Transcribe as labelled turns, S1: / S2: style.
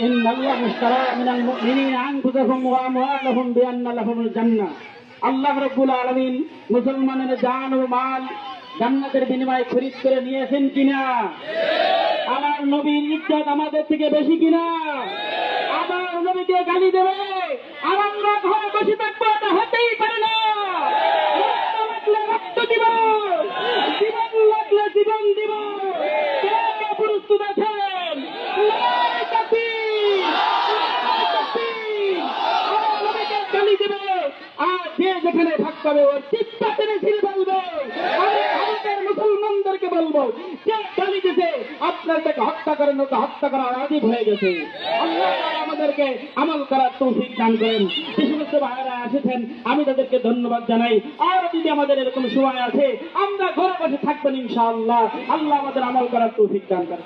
S1: ইন্নাল্লাহা ইশতারা মিনাল মুমিনিনা আনফুসাহুম ওয়া আমওয়ালাহুম বিআন্না লাহুমুল জান্নাহ। আল্লাহ রাব্বুল আলামিন মুসলমানের জান ও মাল জান্নাতের বিনিময়ে খরিদ করে নিয়েছেন কিনা? আমার নবীর ইজ্জত আমাদের থেকে বেশি কিনা? আমার নবীকে গালি দেবে আর আমরা ঘরে বসে থাকবো, এটা হতেই পারে না। রক্ত লাগলে রক্ত দিব, জীবন লাগলে জীবন দিব। কে কে প্রস্তুত আছেন? নারায়ে তাকবীর, নারায়ে তাকবীর। আমার নবীকে গালি দেবে আর যে যেখানে ভাগ পাবে ওর চিৎকার টেনে ছিঁড়ে ফেলবে। আমি ভারতের মুসলমানদেরকে বলবো, যে গালি দিতে আপনার তাকে হত্যা করেন, ওকে হত্যা করা ওয়াজিব হয়ে গেছে। আল্লাহ আমাদেরকে আমল করার তৌফিক দান করেন। যে সমস্ত ভাইয়েরা এসেছেন আমি তাদেরকে ধন্যবাদ জানাই। আর যদি আমাদের এরকম সময় আছে আমরা ঘরে বসে থাকবেন ইনশাআল্লাহ। আল্লাহ আমাদের আমল করার তৌফিক দান করেন।